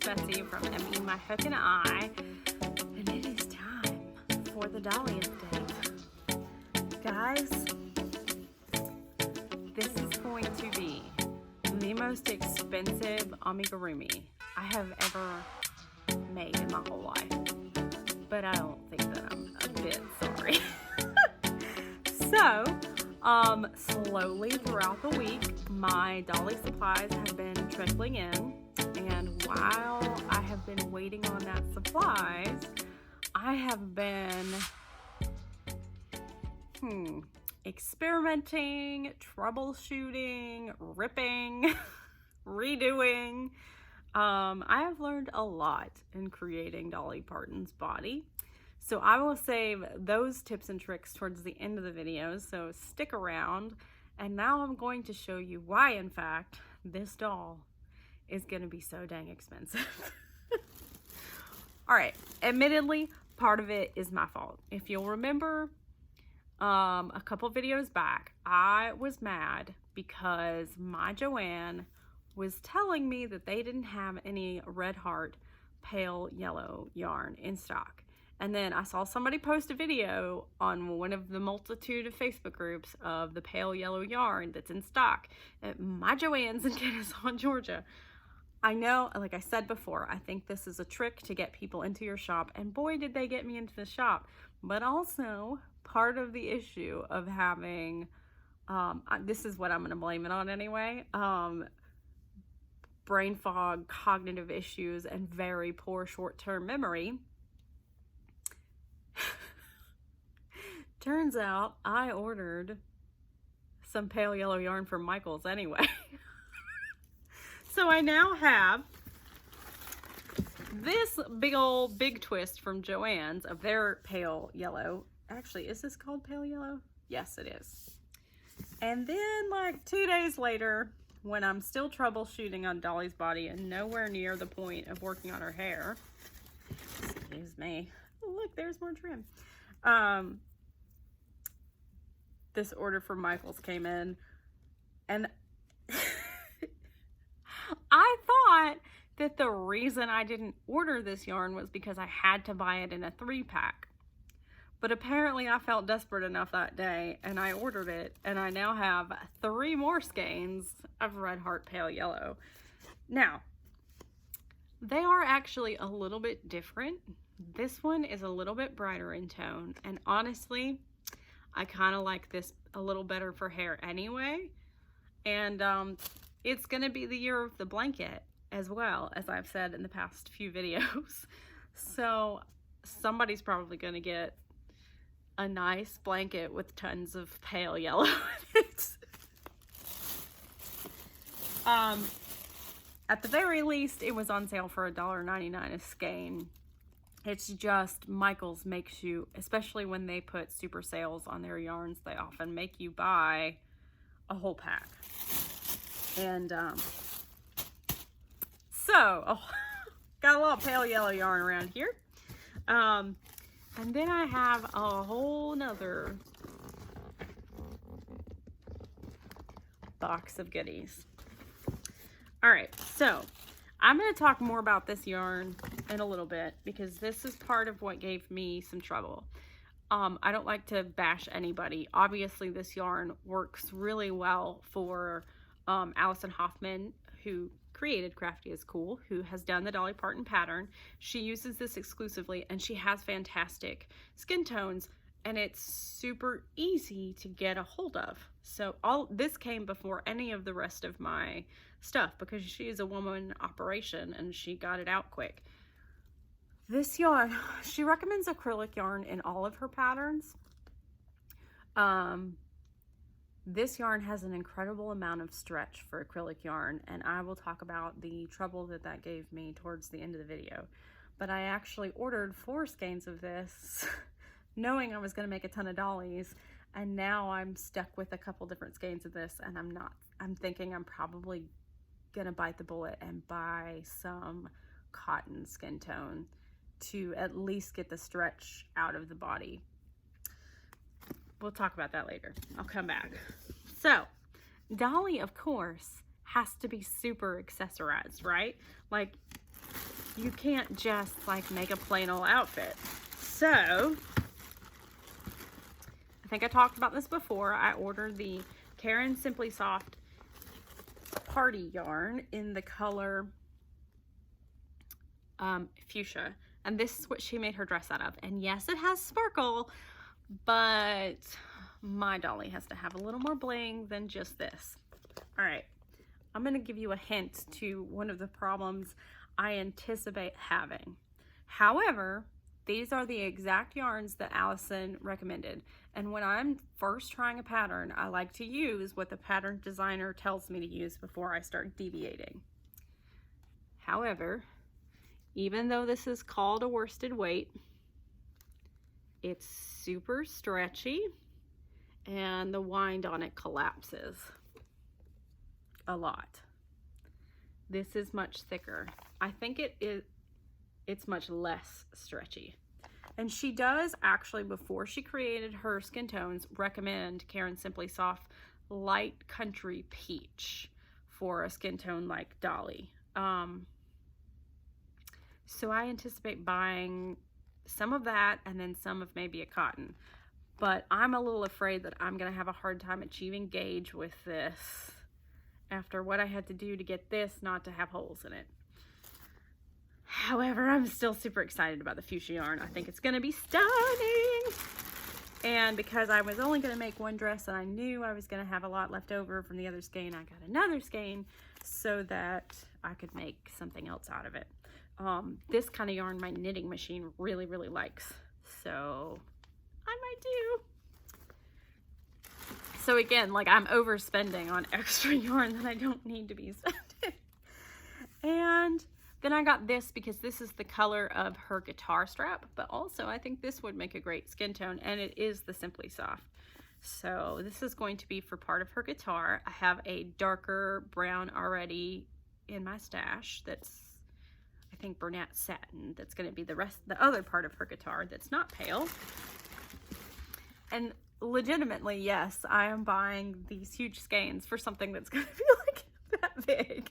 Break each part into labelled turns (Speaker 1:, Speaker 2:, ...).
Speaker 1: Betsy from Me, My Hook and I, and it is time for the Dolly update. Guys, this is going to be the most expensive amigurumi I have ever made in my whole life, but I don't think that I'm a bit sorry. So, slowly throughout the week, my Dolly supplies have been trickling in, and while I have been waiting on that supplies, I have been experimenting, troubleshooting, ripping, redoing. I have learned a lot in creating Dolly Parton's body. So I will save those tips and tricks towards the end of the video, so stick around. And now I'm going to show you why, in fact, this doll is going to be so dang expensive. All right, admittedly, part of it is my fault. If you'll remember, a couple videos back, I was mad because my Joanne was telling me that they didn't have any Red Heart pale yellow yarn in stock. And then I saw somebody post a video on one of the multitude of Facebook groups of the pale yellow yarn that's in stock at my Joann's in Kennesaw, Georgia. I know, like I said before, I think this is a trick to get people into your shop, and boy did they get me into the shop. But also, part of the issue of having, this is what I'm going to blame it on anyway, brain fog, cognitive issues, and very poor short-term memory. Turns out I ordered some pale yellow yarn from Michael's anyway. So I now have this big twist from Joann's of their pale yellow. Actually, is this called pale yellow? Yes, it is. And then like 2 days later, when I'm still troubleshooting on Dolly's body and nowhere near the point of working on her hair, excuse me, oh, look, there's more trim. This order from Michael's came in, and I thought that the reason I didn't order this yarn was because I had to buy it in a 3-pack. But apparently I felt desperate enough that day and I ordered it, and I now have 3 more skeins of Red Heart Pale Yellow. Now, they are actually a little bit different. This one is a little bit brighter in tone, and honestly, I kind of like this a little better for hair anyway. And it's going to be the year of the blanket as well, as I've said in the past few videos. So somebody's probably going to get a nice blanket with tons of pale yellow in it. At the very least, it was on sale for $1.99 a skein. It's just Michael's makes you, especially when they put super sales on their yarns, they often make you buy a whole pack. And got a lot of pale yellow yarn around here. And then I have a whole nother box of goodies. All right, so I'm going to talk more about this yarn in a little bit because this is part of what gave me some trouble. I don't like to bash anybody. Obviously, this yarn works really well for Allison Hoffman, who created Crafty is Cool, who has done the Dolly Parton pattern. She uses this exclusively, and she has fantastic skin tones, and it's super easy to get a hold of. So all this came before any of the rest of my stuff because she is a woman operation and she got it out quick. This yarn, she recommends acrylic yarn in all of her patterns. This yarn has an incredible amount of stretch for acrylic yarn, and I will talk about the trouble that gave me towards the end of the video. But I actually ordered 4 skeins of this knowing I was going to make a ton of dollies, and now I'm stuck with a couple different skeins of this, and I'm thinking I'm probably gonna bite the bullet and buy some cotton skin tone to at least get the stretch out of the body. We'll talk about that later. I'll come back. So, Dolly, of course, has to be super accessorized, right? Like, you can't just like make a plain old outfit. So I think I talked about this before. I ordered the Caron Simply Soft Party yarn in the color fuchsia, and this is what she made her dress out of. And yes, it has sparkle, but my Dolly has to have a little more bling than just this. All right, I'm going to give you a hint to one of the problems I anticipate having. However, these are the exact yarns that Allison recommended. And when I'm first trying a pattern, I like to use what the pattern designer tells me to use before I start deviating. However, even though this is called a worsted weight, it's super stretchy and the wind on it collapses a lot. This is much thicker. I think it's much less stretchy. And she does actually, before she created her skin tones, recommend Caron Simply Soft Light Country Peach for a skin tone like Dolly. So I anticipate buying some of that and then some of maybe a cotton. But I'm a little afraid that I'm going to have a hard time achieving gauge with this after what I had to do to get this not to have holes in it. However, I'm still super excited about the fuchsia yarn. I think it's going to be stunning. And because I was only going to make one dress and I knew I was going to have a lot left over from the other skein, I got another skein so that I could make something else out of it. This kind of yarn my knitting machine really, really likes. So I might do. So again, like I'm overspending on extra yarn that I don't need to be spending. And then I got this because this is the color of her guitar strap, but also I think this would make a great skin tone, and it is the Simply Soft. So this is going to be for part of her guitar. I have a darker brown already in my stash that's, I think, brunette satin. That's going to be the other part of her guitar that's not pale. And legitimately, yes, I am buying these huge skeins for something that's going to be like that big.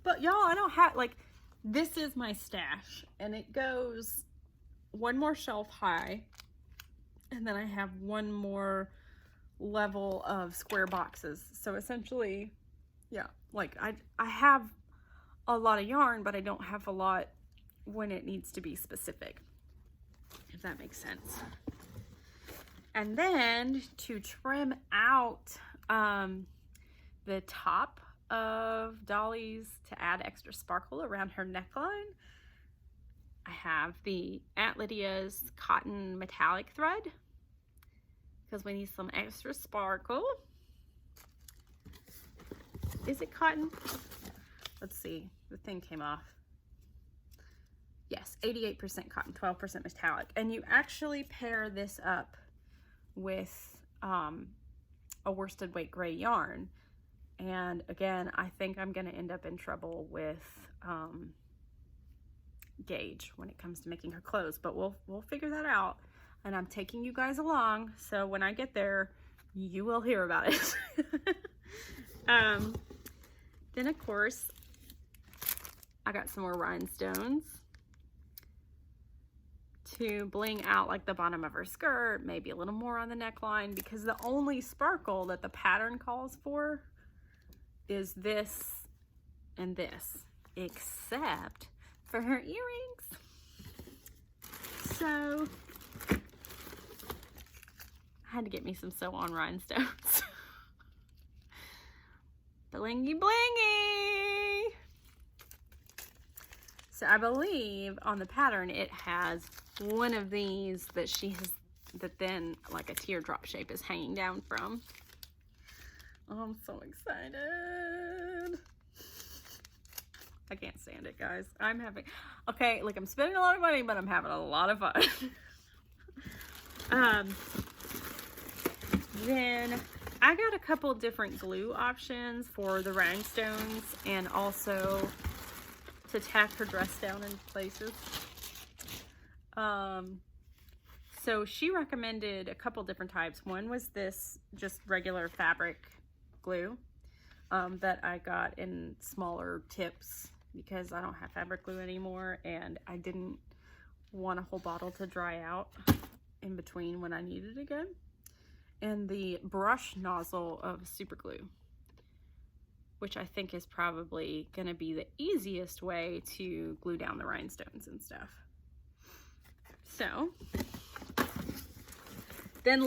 Speaker 1: But y'all, I don't have, like, this is my stash, and it goes one more shelf high, and then I have one more level of square boxes. So essentially, yeah, like I have a lot of yarn, but I don't have a lot when it needs to be specific, if that makes sense. And then to trim out the top of Dolly's to add extra sparkle around her neckline, I have the Aunt Lydia's cotton metallic thread because we need some extra sparkle. Is it cotton? Let's see, the thing came off. Yes, 88% cotton, 12% metallic. And you actually pair this up with a worsted weight gray yarn. And again, I think I'm going to end up in trouble with gauge when it comes to making her clothes, but we'll figure that out. And I'm taking you guys along, so when I get there, you will hear about it. Then of course, I got some more rhinestones to bling out like the bottom of her skirt, maybe a little more on the neckline, because the only sparkle that the pattern calls for is this and this, except for her earrings. So I had to get me some sew-on rhinestones. Blingy blingy. So I believe on the pattern it has one of these that she has, that then like a teardrop shape is hanging down from. Oh, I'm so excited. I can't stand it, guys. I'm having, okay, like I'm spending a lot of money, but I'm having a lot of fun. Then I got a couple different glue options for the rhinestones and also to tack her dress down in places. So she recommended a couple different types. One was this just regular fabric glue that I got in smaller tips because I don't have fabric glue anymore, and I didn't want a whole bottle to dry out in between when I needed it again. And the brush nozzle of super glue, which I think is probably going to be the easiest way to glue down the rhinestones and stuff. So then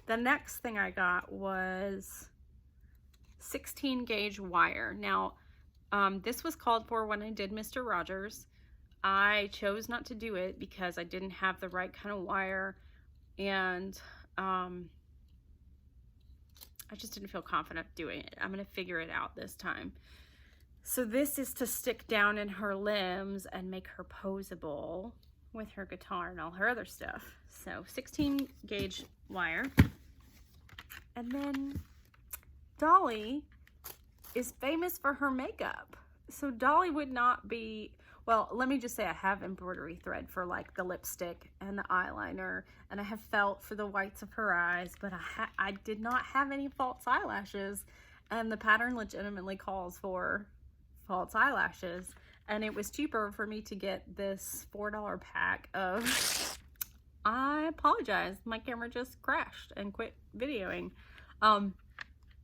Speaker 1: the next thing I got was 16 gauge wire. Now, this was called for when I did Mr. Rogers. I chose not to do it because I didn't have the right kind of wire, and I just didn't feel confident doing it. I'm going to figure it out this time. So this is to stick down in her limbs and make her posable with her guitar and all her other stuff. So 16 gauge wire. And then Dolly is famous for her makeup. So Dolly would not be, well, let me just say I have embroidery thread for like the lipstick and the eyeliner, and I have felt for the whites of her eyes, but I did not have any false eyelashes, and the pattern legitimately calls for false eyelashes, and it was cheaper for me to get this $4 pack of, I apologize, my camera just crashed and quit videoing.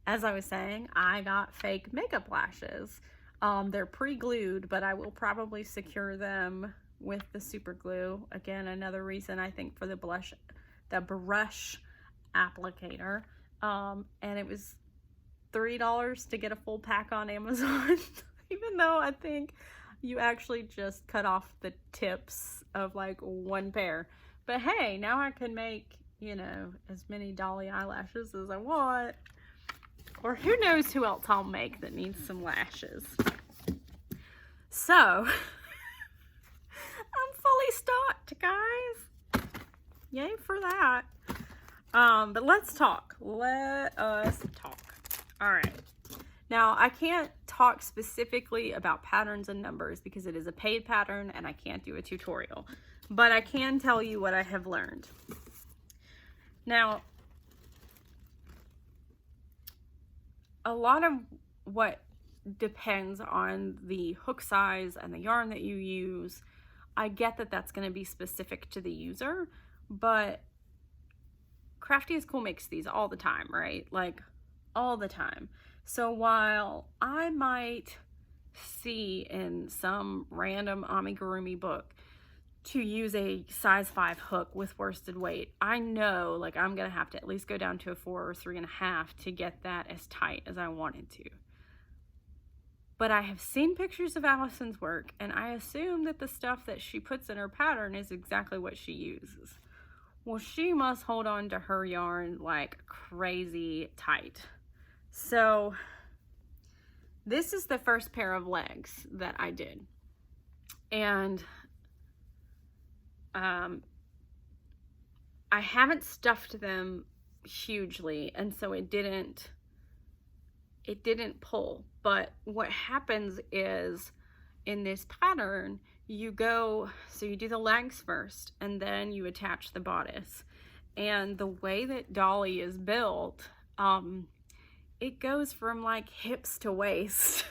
Speaker 1: As I was saying, I got fake makeup lashes. They're pre-glued, but I will probably secure them with the super glue. Again, another reason I think for the brush applicator. And it was $3 to get a full pack on Amazon, even though I think you actually just cut off the tips of like one pair. But hey, now I can make, you know, as many Dolly eyelashes as I want. Or who knows who else I'll make that needs some lashes. So, I'm fully stocked, guys. Yay for that. But let's talk. Let us talk. All right. Now, I can't talk specifically about patterns and numbers because it is a paid pattern and I can't do a tutorial. But I can tell you what I have learned. Now, a lot of what depends on the hook size and the yarn that you use. I get that that's going to be specific to the user, but Crafty is Cool makes these all the time, right? Like all the time. So while I might see in some random amigurumi book to use a size 5 hook with worsted weight, I know like I'm gonna have to at least go down to a 4 or 3.5 to get that as tight as I wanted to. But I have seen pictures of Allison's work, and I assume that the stuff that she puts in her pattern is exactly what she uses. Well, she must hold on to her yarn like crazy tight. So this is the first pair of legs that I did. And I haven't stuffed them hugely, and so it didn't pull. But what happens is in this pattern, you do the legs first and then you attach the bodice. And the way that Dolly is built, it goes from like hips to waist,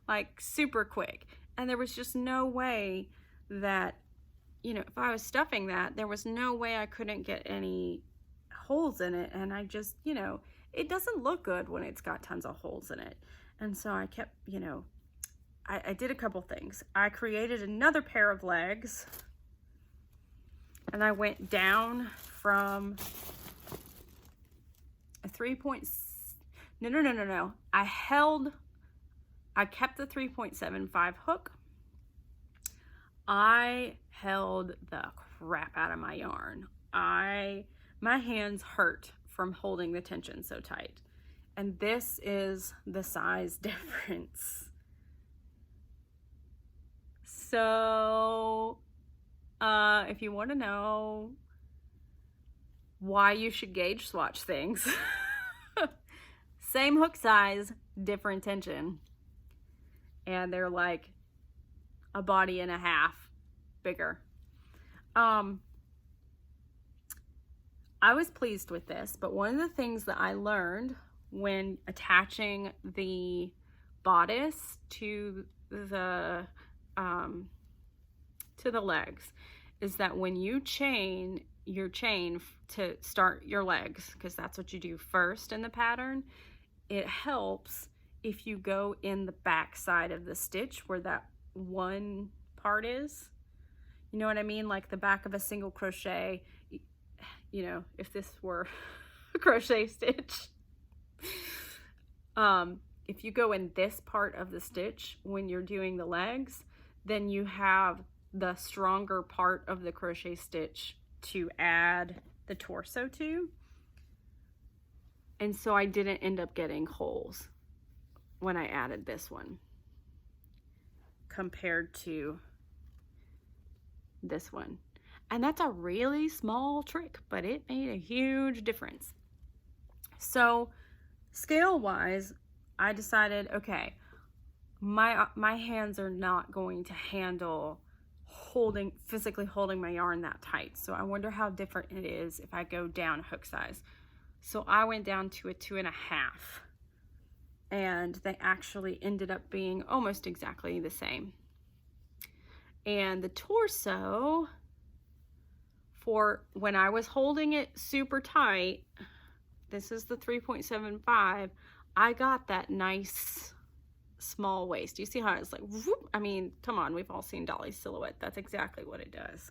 Speaker 1: like super quick. And there was just no way that, you know, if I was stuffing that, there was no way I couldn't get any holes in it. And I just, you know, it doesn't look good when it's got tons of holes in it. And so I kept, you know, I did a couple things. I created another pair of legs, and I went down from a 3 point, no. I kept the 3.75 hook. I held the crap out of my yarn. My hands hurt from holding the tension so tight. And this is the size difference. So, if you want to know why you should gauge swatch things, same hook size, different tension. And they're like a body and a half bigger. I was pleased with this, but one of the things that I learned when attaching the bodice to the legs is that when you chain your chain to start your legs, because that's what you do first in the pattern, it helps if you go in the back side of the stitch where that one part is. You know what I mean? Like the back of a single crochet, you know, if this were a crochet stitch. If you go in this part of the stitch when you're doing the legs, then you have the stronger part of the crochet stitch to add the torso to. And so I didn't end up getting holes when I added this one compared to this one. And that's a really small trick, but it made a huge difference. So scale wise, I decided, okay, my hands are not going to handle physically holding my yarn that tight. So I wonder how different it is if I go down hook size. So I went down to a 2.5, and they actually ended up being almost exactly the same. And the torso, for when I was holding it super tight, this is the 3.75, I got that nice small waist. You see how it's like, whoop? I mean, come on, we've all seen Dolly's silhouette. That's exactly what it does.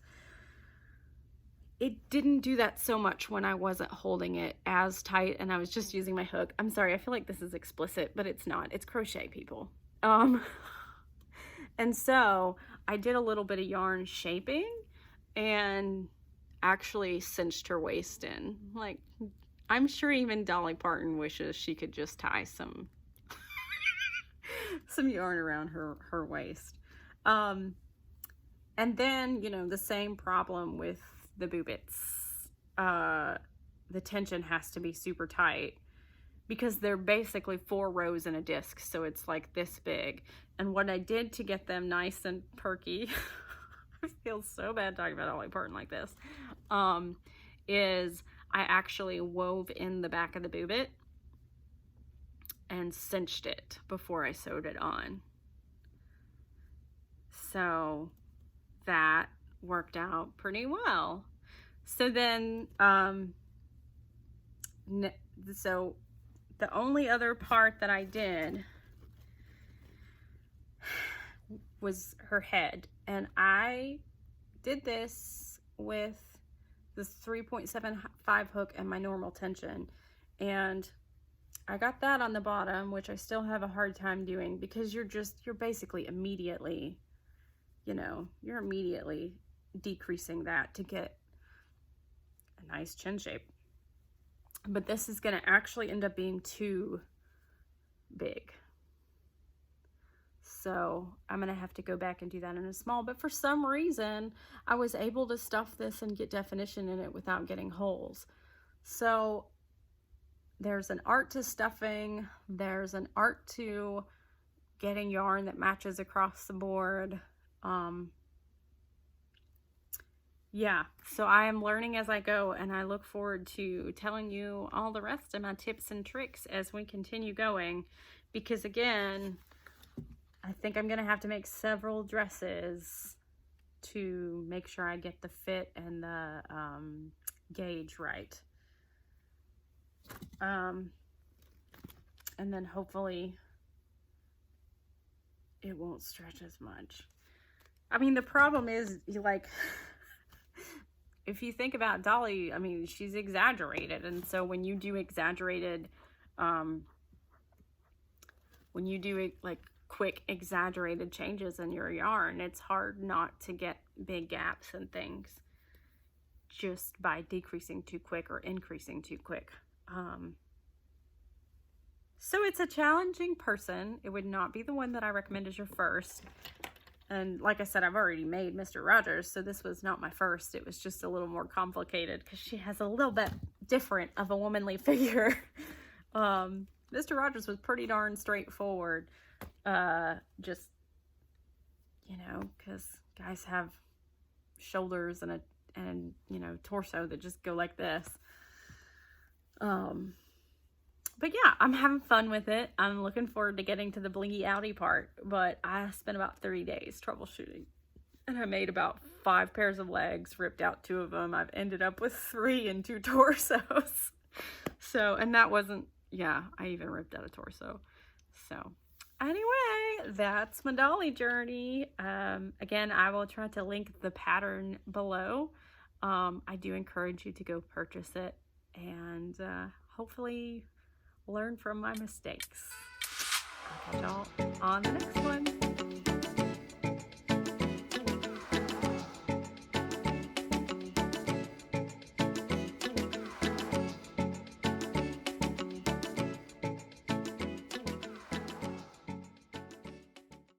Speaker 1: It didn't do that so much when I wasn't holding it as tight and I was just using my hook. I'm sorry, I feel like this is explicit, but it's not. It's crochet, people. And so I did a little bit of yarn shaping and actually cinched her waist in. Like, I'm sure even Dolly Parton wishes she could just tie some yarn around her waist. And then, you know, the same problem with the boobits. The tension has to be super tight because they're basically 4 rows in a disc, so it's like this big. And what I did to get them nice and perky, I feel so bad talking about Dolly Parton like this, is I actually wove in the back of the boobit and cinched it before I sewed it on. So that worked out pretty well. So then, so the only other part that I did was her head, and I did this with this 3.75 hook and my normal tension, and I got that on the bottom, which I still have a hard time doing because you're basically immediately, you know, you're immediately decreasing that to get a nice chin shape. But this is going to actually end up being too big. So I'm going to have to go back and do that in a small, but for some reason I was able to stuff this and get definition in it without getting holes. So there's an art to stuffing, there's an art to getting yarn that matches across the board. Yeah, so I am learning as I go, and I look forward to telling you all the rest of my tips and tricks as we continue going, because again, I think I'm going to have to make several dresses to make sure I get the fit and the gauge right. And then hopefully it won't stretch as much. I mean, the problem is, like, if you think about Dolly, I mean, she's exaggerated. And so when you do exaggerated, when you do like quick exaggerated changes in your yarn, it's hard not to get big gaps and things just by decreasing too quick or increasing too quick. So it's a challenging person. It would not be the one that I recommend as your first. And like I said, I've already made Mr. Rogers, so this was not my first. It was just a little more complicated because she has a little bit different of a womanly figure. Mr. Rogers was pretty darn straightforward. Just, you know, because guys have shoulders and you know, torso that just go like this. But yeah, I'm having fun with it. I'm looking forward to getting to the blingy outy part, but I spent about 3 days troubleshooting. And I made about 5 pairs of legs, ripped out 2 of them. I've ended up with 3 and 2 torsos. So, and that wasn't, yeah, I even ripped out a torso. So, anyway, that's my Dolly journey. Again, I will try to link the pattern below. I do encourage you to go purchase it and hopefully learn from my mistakes. I'll catch y'all on the next one.